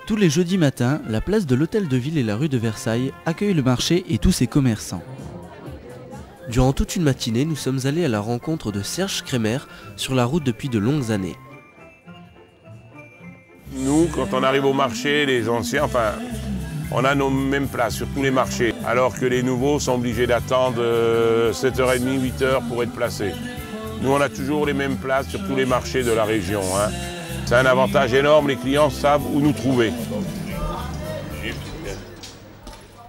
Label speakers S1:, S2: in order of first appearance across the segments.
S1: Tous les jeudis matins, la place de l'Hôtel de Ville et la rue de Versailles accueillent le marché et tous ses commerçants. Durant toute une matinée, nous sommes allés à la rencontre de Serge Kremer sur la route depuis de longues années.
S2: Nous, quand on arrive au marché, les anciens, on a nos mêmes places sur tous les marchés, alors que les nouveaux sont obligés d'attendre 7h30, 8h pour être placés. Nous, on a toujours les mêmes places sur tous les marchés de la région. C'est un avantage énorme, les clients savent où nous trouver.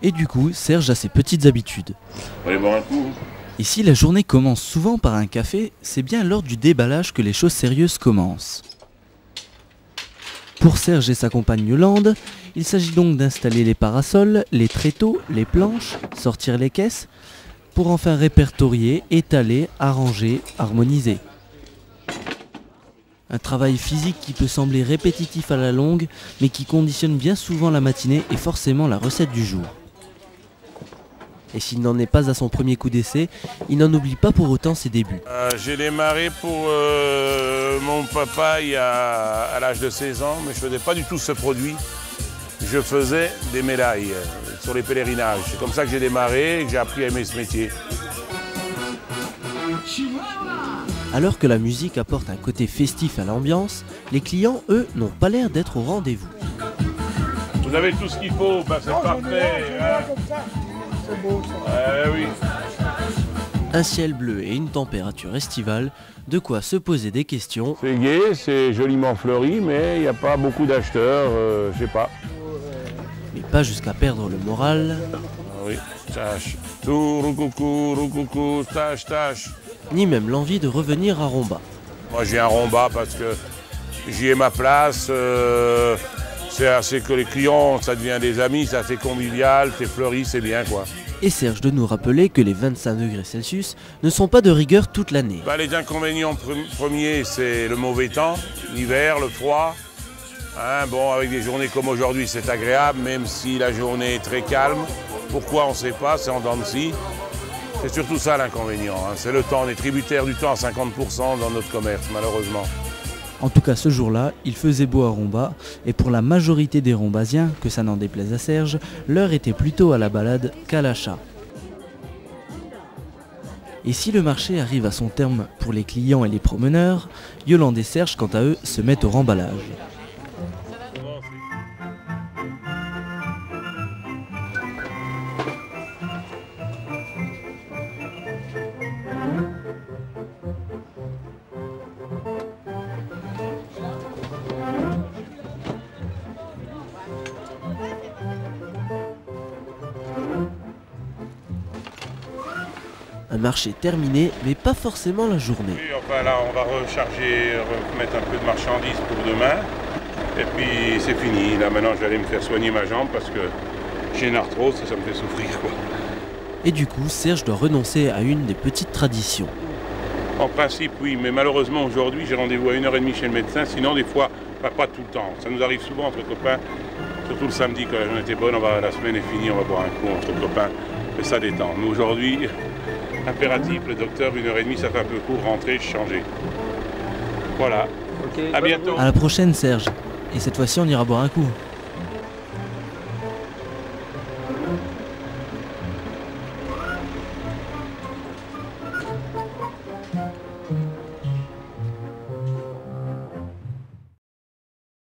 S1: Et du coup, Serge a ses petites habitudes.
S2: On va aller boire un coup.
S1: Et si la journée commence souvent par un café, c'est bien lors du déballage que les choses sérieuses commencent. Pour Serge et sa compagne Yolande, il s'agit donc d'installer les parasols, les tréteaux, les planches, sortir les caisses, pour enfin répertorier, étaler, arranger, harmoniser. Un travail physique qui peut sembler répétitif à la longue, mais qui conditionne bien souvent la matinée et forcément la recette du jour. Et s'il n'en est pas à son premier coup d'essai, il n'en oublie pas pour autant ses débuts.
S2: J'ai démarré pour mon papa à l'âge de 16 ans, mais je ne faisais pas du tout ce produit. Je faisais des médailles sur les pèlerinages. C'est comme ça que j'ai démarré et que j'ai appris à aimer ce métier.
S1: Alors que la musique apporte un côté festif à l'ambiance, les clients, eux, n'ont pas l'air d'être au rendez-vous.
S2: Vous avez tout ce qu'il faut, c'est parfait.
S3: C'est beau ça.
S2: Oui.
S1: Un ciel bleu et une température estivale, de quoi se poser des questions.
S2: C'est gai, c'est joliment fleuri, mais il n'y a pas beaucoup d'acheteurs, je sais pas.
S1: Mais pas jusqu'à perdre le moral.
S2: Oui, tâche. Tout, roucoucou, tâche.
S1: Ni même l'envie de revenir à Romba.
S2: Moi j'ai un Romba parce que j'y ai ma place. C'est assez que les clients, ça devient des amis, c'est assez convivial, c'est fleuri, c'est bien quoi.
S1: Et Serge de nous rappeler que les 25 degrés Celsius ne sont pas de rigueur toute l'année.
S2: Les inconvénients premiers, c'est le mauvais temps, l'hiver, le froid. Avec des journées comme aujourd'hui, c'est agréable, même si la journée est très calme. Pourquoi on ne sait pas, c'est en dents de scie. C'est surtout ça l'inconvénient, c'est le temps. On est tributaire du temps à 50% dans notre commerce, malheureusement.
S1: En tout cas, ce jour-là, il faisait beau à Romba, et pour la majorité des Rombasiens, que ça n'en déplaise à Serge, l'heure était plutôt à la balade qu'à l'achat. Et si le marché arrive à son terme pour les clients et les promeneurs, Yolande et Serge, quant à eux, se mettent au remballage. Un marché terminé, mais pas forcément la journée.
S2: Oui, là, on va recharger, remettre un peu de marchandises pour demain. Et puis c'est fini. Là maintenant, je vais aller me faire soigner ma jambe parce que j'ai une arthrose et ça me fait souffrir, quoi.
S1: Et du coup, Serge doit renoncer à une des petites traditions.
S2: En principe, oui, mais malheureusement aujourd'hui, j'ai rendez-vous à 1h30 chez le médecin. Sinon, des fois, pas tout le temps. Ça nous arrive souvent entre copains, surtout le samedi quand la journée était bonne. La semaine est finie, on va boire un coup entre copains. Mais ça détend. Mais aujourd'hui, impératif, le docteur, 1h30, ça fait un peu court, rentrer, changer. Voilà.
S3: Okay,
S2: à bientôt.
S1: À la prochaine, Serge. Et cette fois-ci, on ira boire un coup.